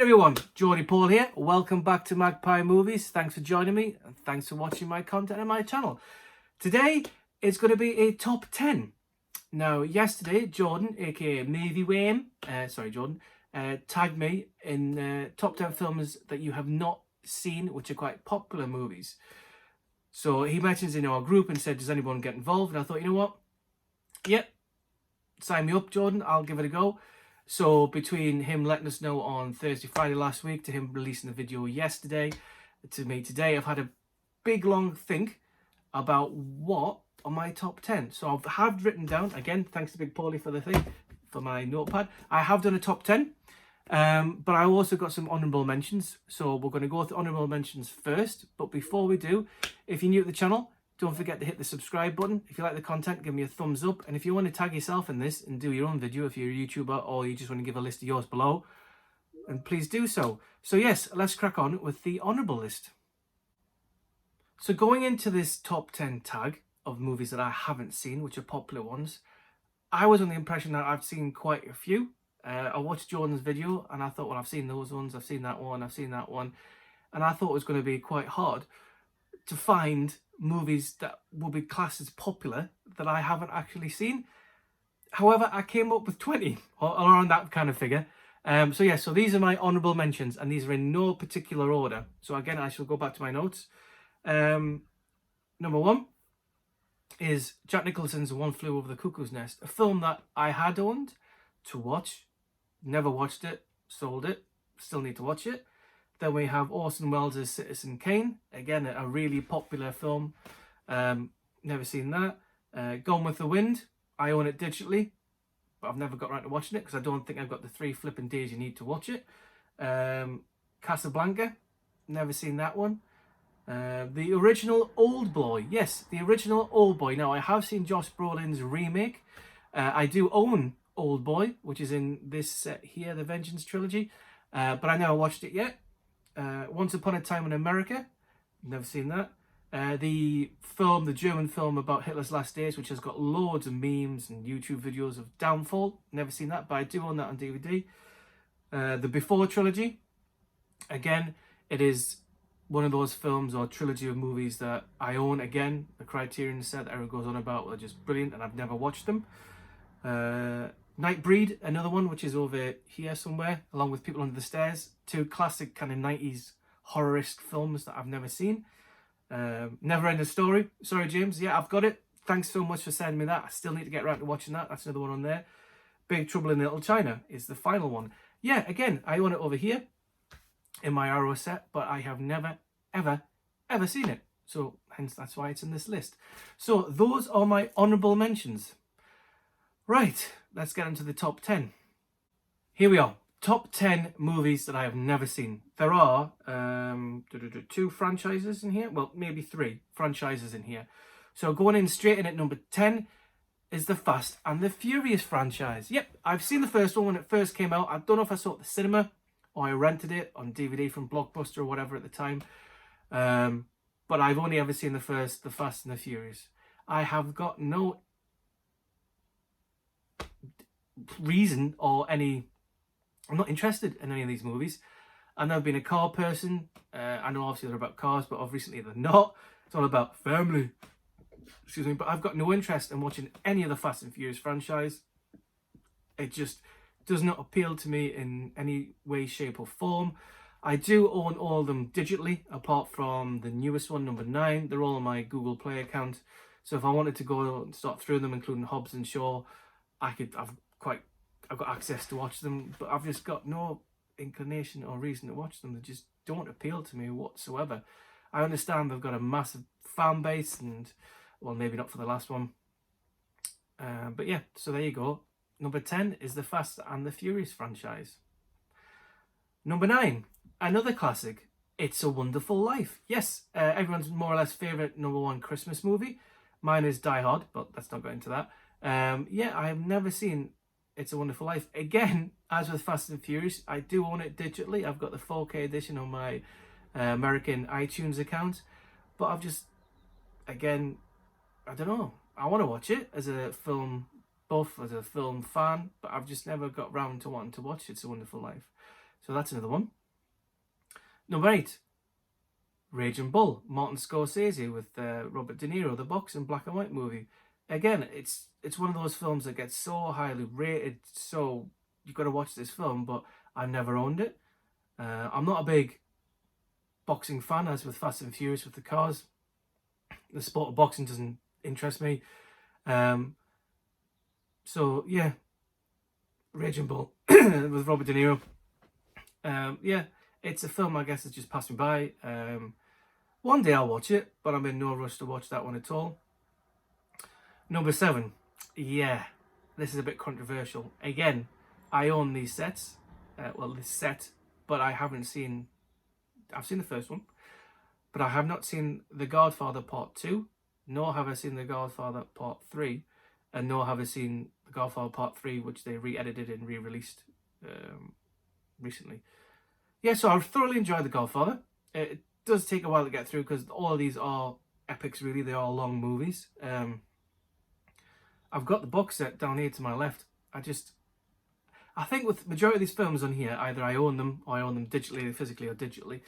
everyone, Geordie Paul here. Welcome back to Magpie Movies. Thanks for joining me and thanks for watching my content on my channel. Today it's going to be a top 10. Now yesterday Jordan, aka Movie Wayne, tagged me in top 10 films that you have not seen, which are quite popular movies. So he mentions in our group and said, does anyone get involved? And I thought, you know what? Yep, sign me up, Jordan. I'll give it a go. So between him letting us know on Thursday, Friday last week, to him releasing the video yesterday, to me today, I've had a big long think about what are my top 10. So I have written down, again, thanks to Big Pauly for the thing, for my notepad. I have done a top 10, but I also got some honourable mentions. So we're going to go through honourable mentions first. But before we do, if you're new to the channel, don't forget to hit the subscribe button. If you like the content, give me a thumbs up. And if you want to tag yourself in this and do your own video, if you're a YouTuber or you just want to give a list of yours below, then please do so. So yes, let's crack on with the honourable list. So going into this top 10 tag of movies that I haven't seen, which are popular ones, I was on the impression that I've seen quite a few. I watched Jordan's video and I thought, well, I've seen those ones, I've seen that one, I've seen that one. And I thought it was going to be quite hard to find movies that will be classed as popular that I haven't actually seen. However, I came up with 20 or around that kind of figure. So these are my honourable mentions and these are in no particular order. So again, I shall go back to my notes. Number one is Jack Nicholson's One Flew Over the Cuckoo's Nest, a film that I had owned to watch, never watched it, sold it, still need to watch it. Then we have Orson Welles' Citizen Kane, again a really popular film, never seen that. Gone with the Wind, I own it digitally, but I've never got around to watching it because I don't think I've got the 3 flipping days you need to watch it. Casablanca, never seen that one. The original Old Boy, yes, the original Old Boy. Now I have seen Josh Brolin's remake. I do own Old Boy, which is in this set here, the Vengeance trilogy, but I never watched it yet. Once Upon a Time in America, never seen that. The German film about Hitler's last days, which has got loads of memes and YouTube videos of Downfall, never seen that, but I do own that on DVD. The Before trilogy, again, it is one of those films or trilogy of movies that I own. Again, the Criterion set that everyone goes on about are just brilliant and I've never watched them. Nightbreed, another one which is over here somewhere, along with People Under the Stairs. 2 classic kind of 90s horror-esque films that I've never seen. Never Ending Story. Sorry, James. Yeah, I've got it. Thanks so much for sending me that. I still need to get around to watching that. That's another one on there. Big Trouble in Little China is the final one. Yeah, again, I own it over here in my Arrow set, but I have never, ever, ever seen it. So, hence, that's why it's in this list. So, those are my honourable mentions. Right, let's get into the top 10. Here we are. Top 10 movies that I have never seen. There are 2 franchises in here. Well, maybe 3 franchises in here. So going in straight in at number 10 is the Fast and the Furious franchise. Yep, I've seen the first one when it first came out. I don't know if I saw it at the cinema or I rented it on DVD from Blockbuster or whatever at the time. But I've only ever seen the Fast and the Furious. I have got no reason or I'm not interested in any of these movies. I've never been a car person. I know obviously they're about cars, but obviously they're not. It's all about family. Excuse me, but I've got no interest in watching any of the Fast and Furious franchise. It just does not appeal to me in any way, shape or form. I do own all of them digitally, apart from the newest one, number 9. They're all on my Google Play account. So if I wanted to go and start through them, including Hobbs and Shaw, I've got access to watch them, but I've just got no inclination or reason to watch them. They just don't appeal to me whatsoever. I understand they've got a massive fan base and, well, maybe not for the last one. But yeah, so there you go. Number 10 is the Fast and the Furious franchise. Number 9, another classic, It's a Wonderful Life. Yes, everyone's more or less favourite number 1 Christmas movie. Mine is Die Hard, but let's not go into that. Yeah, I have never seen It's a Wonderful Life. Again, as with Fast and Furious, I do own it digitally. I've got the 4K edition on my American iTunes account. But I've just, again, I don't know. I want to watch it as a film, both as a film fan, but I've just never got round to wanting to watch It's a Wonderful Life. So that's another one. Number 8, Raging Bull, Martin Scorsese with Robert De Niro, the boxing black and white movie. Again, it's one of those films that gets so highly rated, so you've got to watch this film, but I never owned it. I'm not a big boxing fan, as with Fast and Furious with the cars. The sport of boxing doesn't interest me. So yeah, Raging Bull with Robert De Niro. Yeah, it's a film I guess that's just passed me by. One day I'll watch it, but I'm in no rush to watch that one at all. Number 7, yeah, this is a bit controversial. Again, I own these sets, this set, but I haven't seen, I've seen the first one, but I have not seen The Godfather Part 2, nor have I seen The Godfather Part 3, and nor have I seen The Godfather Part 3, which they re-edited and re-released recently. Yeah, so I thoroughly enjoyed The Godfather. It does take a while to get through because all of these are epics, really. They are long movies. I've got the box set down here to my left. I think with the majority of these films on here, either I own them or I own them digitally, physically or digitally.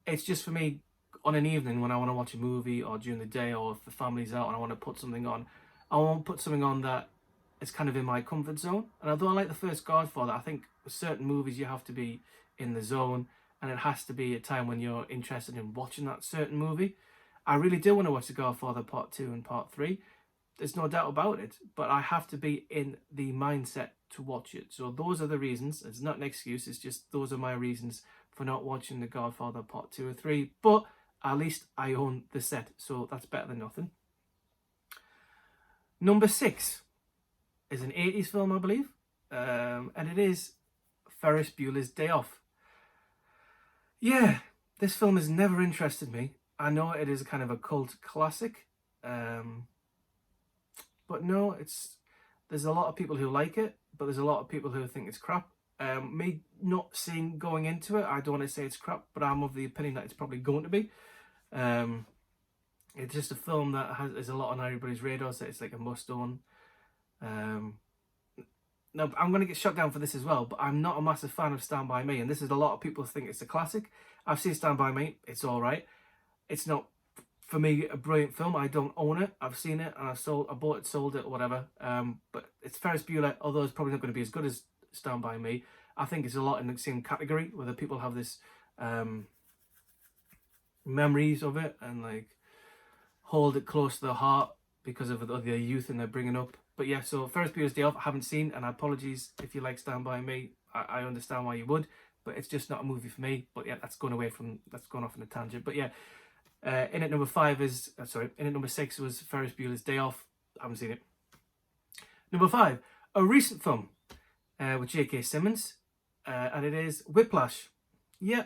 It's just for me on an evening when I want to watch a movie, or during the day, or if the family's out and I want to put something on. I want to put something on that is kind of in my comfort zone. And although I like the first Godfather, I think with certain movies you have to be in the zone, and it has to be a time when you're interested in watching that certain movie. I really do want to watch The Godfather Part 2 and Part 3. There's no doubt about it, but I have to be in the mindset to watch it. So those are the reasons. It's not an excuse, it's just those are my reasons for not watching The Godfather Part 2 or 3, but at least I own the set, so that's better than nothing. Number 6 is an 80s film, I believe, and it is Ferris Bueller's Day Off. Yeah, this film has never interested me. I know it is a kind of a cult classic, but no, there's a lot of people who like it, but there's a lot of people who think it's crap. Me not seeing going into it, I don't want to say it's crap, but I'm of the opinion that it's probably going to be. It's just a film that is a lot on everybody's radar, so it's like a must-own. No, I'm going to get shut down for this as well, but I'm not a massive fan of Stand By Me, and this is a lot of people think it's a classic. I've seen Stand By Me, it's alright. It's not, for me, a brilliant film. I don't own it. I've seen it, and I bought it, sold it, whatever. But it's Ferris Bueller, although it's probably not going to be as good as Stand By Me. I think it's a lot in the same category, whether people have this memories of it, and like hold it close to their heart because of their youth and their bringing up. But yeah, so Ferris Bueller's Day Off, I haven't seen, and apologies if you like Stand By Me. I understand why you would, but it's just not a movie for me. But yeah, that's gone off on a tangent. But yeah, in at number 6 was Ferris Bueller's Day Off. I haven't seen it. Number 5, a recent film with J.K. Simmons, and it is Whiplash. Yeah,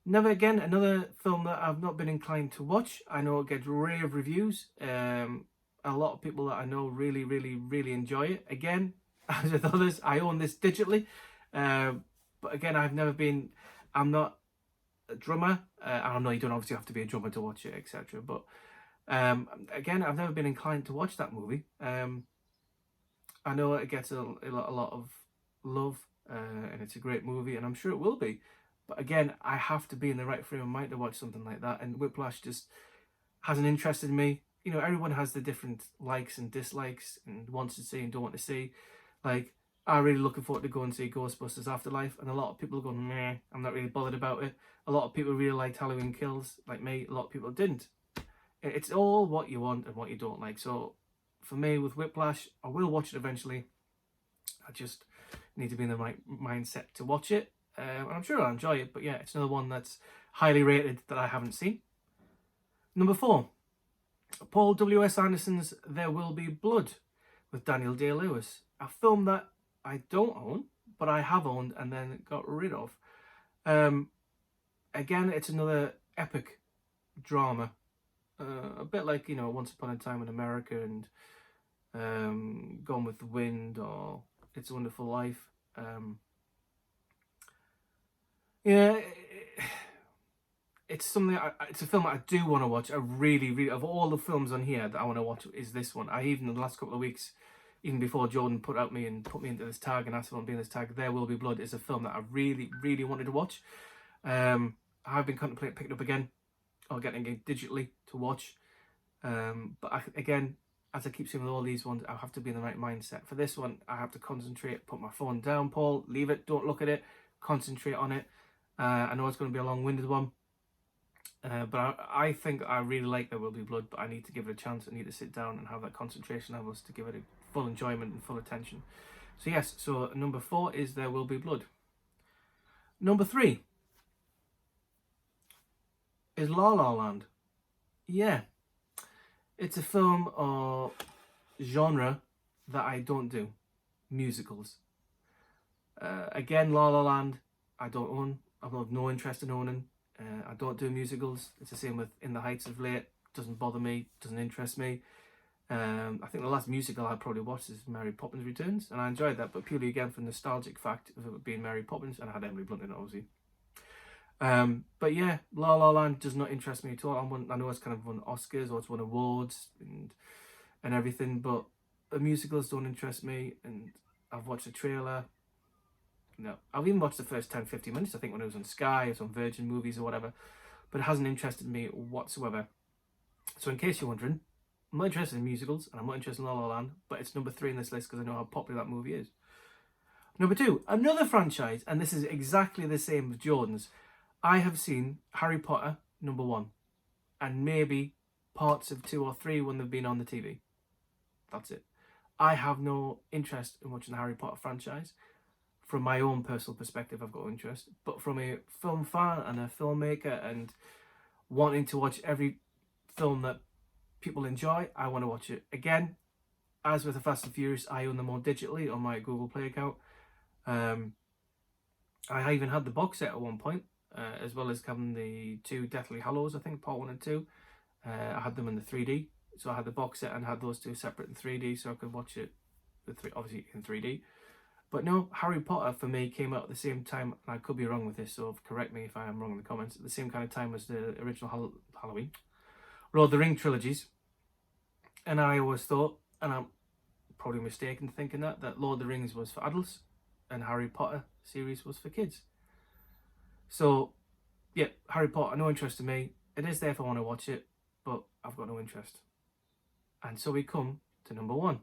never again, another film that I've not been inclined to watch. I know it gets rave reviews. A lot of people that I know really, really, really enjoy it. Again, as with others, I own this digitally. But again, I'm not a drummer. I know you don't obviously have to be a drummer to watch it, etc. But again, I've never been inclined to watch that movie. I know it gets a lot of love, and it's a great movie, and I'm sure it will be. But again, I have to be in the right frame of mind to watch something like that, and Whiplash just hasn't interested me. You know, everyone has the different likes and dislikes and wants to see and don't want to see. Like, I'm really looking forward to go and see Ghostbusters Afterlife, and a lot of people are going, meh, I'm not really bothered about it. A lot of people really liked Halloween Kills, like me. A lot of people didn't. It's all what you want and what you don't like. So for me, with Whiplash, I will watch it eventually. I just need to be in the right mindset to watch it. And I'm sure I'll enjoy it. But yeah, it's another one that's highly rated that I haven't seen. Number 4, Paul W.S. Anderson's There Will Be Blood with Daniel Day-Lewis. A film that I don't own, but I have owned and then got rid of. Again, it's another epic drama. A bit like, you know, Once Upon a Time in America and Gone with the Wind or It's a Wonderful Life. Yeah, it's something. It's a film that I do want to watch. I really, really, of all the films on here that I want to watch, is this one. I even in the last couple of weeks even before Jordan put me into this tag and asked if I want to be in this tag, There Will Be Blood is a film that I really, really wanted to watch. I've been contemplating picking it up again or getting it digitally to watch. But again, as I keep saying with all these ones, I have to be in the right mindset. For this one, I have to concentrate, put my phone down, Paul, leave it, don't look at it, concentrate on it. I know it's going to be a long-winded one, but I think I really like There Will Be Blood, but I need to give it a chance. I need to sit down and have that concentration levels to give it a full enjoyment and full attention. So yes, so number 4 is There Will Be Blood. Number 3 is La La Land. Yeah, it's a film or genre that I don't do, musicals. Again, La La Land, I don't own. I've no interest in owning. I don't do musicals. It's the same with In the Heights of late. Doesn't bother me, doesn't interest me. I think the last musical I probably watched is Mary Poppins Returns, and I enjoyed that, but purely again for nostalgic fact of it being Mary Poppins, and I had Emily Blunt in it, obviously. But yeah, La La Land does not interest me at all. I know it's kind of won Oscars or it's won awards and everything, but the musicals don't interest me. And I've watched the trailer. No, I've even watched the first 10-15 minutes, I think, when it was on Sky or some Virgin Movies or whatever, but it hasn't interested me whatsoever. So in case you're wondering, I'm not interested in musicals and I'm not interested in La La Land, but it's number 3 in this list because I know how popular that movie is. Number 2, another franchise, and this is exactly the same as Jordan's. I have seen Harry Potter, number 1, and maybe parts of 2 or 3 when they've been on the TV. That's it. I have no interest in watching the Harry Potter franchise. From my own personal perspective, I've got interest. But from a film fan and a filmmaker and wanting to watch every film that people enjoy, I want to watch it. Again, as with the Fast and Furious, I own them all digitally on my Google Play account. I even had the box set at one point. As well as having the 2 Deathly Hallows, I think, part 1 and 2. I had them in the 3D, so I had the box set and had those 2 separate in 3D, so I could watch it, obviously in 3D. But no, Harry Potter for me came out at the same time, and I could be wrong with this, so correct me if I am wrong in the comments, at the same kind of time as the original Halloween, Lord of the Ring trilogies. And I always thought, and I'm probably mistaken thinking that Lord of the Rings was for adults and Harry Potter series was for kids. So, yeah, Harry Potter, no interest in me. It is there if I want to watch it, but I've got no interest. And so we come to number 1.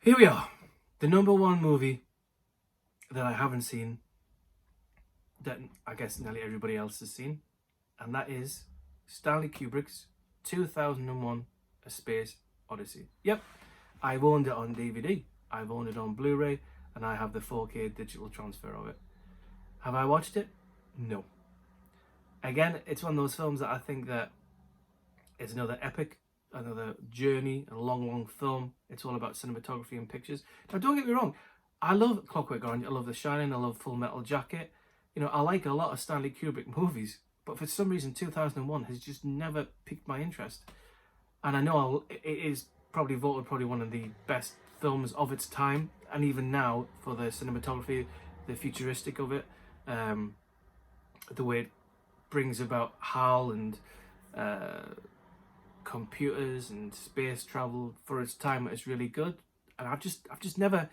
Here we are. The number 1 movie that I haven't seen, that I guess nearly everybody else has seen, and that is Stanley Kubrick's 2001 A Space Odyssey. Yep, I've owned it on DVD, I've owned it on Blu-ray, and I have the 4K digital transfer of it. Have I watched it? No. Again, it's one of those films that I think that it's another epic, another journey, a long, long film. It's all about cinematography and pictures. Now, don't get me wrong. I love Clockwork Orange. I love The Shining. I love Full Metal Jacket. You know, I like a lot of Stanley Kubrick movies, but for some reason, 2001 has just never piqued my interest. And I know it is probably voted one of the best films of its time, and even now for the cinematography, the futuristic of it. The way it brings about HAL and computers and space travel for its time is really good, and I've just never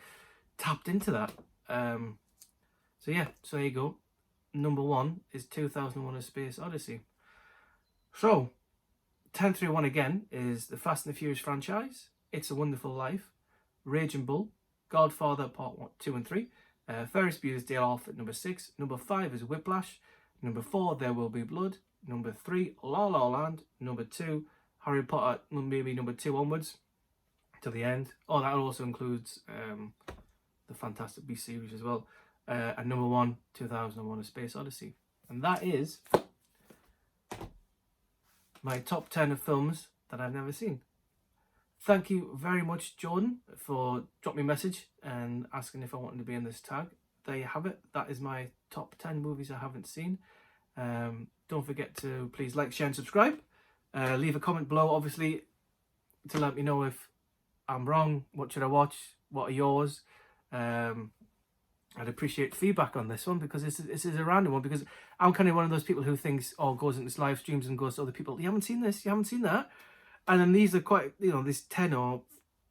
tapped into that. So yeah, so there you go. Number 1 is 2001: A Space Odyssey. So 10-3-1 again is the Fast and the Furious franchise, It's a Wonderful Life, Raging Bull, Godfather Part 1, 2 and 3. Ferris Bueller's Day Off at number 6. Number 5 is Whiplash. Number 4, There Will Be Blood. Number 3, La La Land. Number 2, Harry Potter, maybe number 2 onwards to the end. Oh, that also includes the Fantastic Beasts series as well. And number 1, 2001: A Space Odyssey. And that is my top 10 of films that I've never seen. Thank you very much, Jordan, for dropping me a message and asking if I wanted to be in this tag. There you have it. That is my top 10 movies I haven't seen. Don't forget to please like, share and subscribe. Leave a comment below, obviously, to let me know if I'm wrong. What should I watch? What are yours? I'd appreciate feedback on this one, because this is a random one, because I'm kind of one of those people who thinks, or goes into live streams and goes to other people, you haven't seen this, you haven't seen that. And then these are quite, you know, this 10 or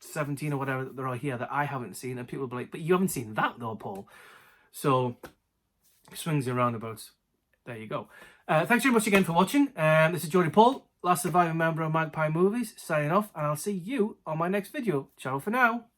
17 or whatever there are here that I haven't seen, and people will be like, but you haven't seen that though, Paul. So, swings and roundabouts. There you go. Thanks very much again for watching. This is Geordie Paul, last surviving member of Magpie Movies, signing off, and I'll see you on my next video. Ciao for now.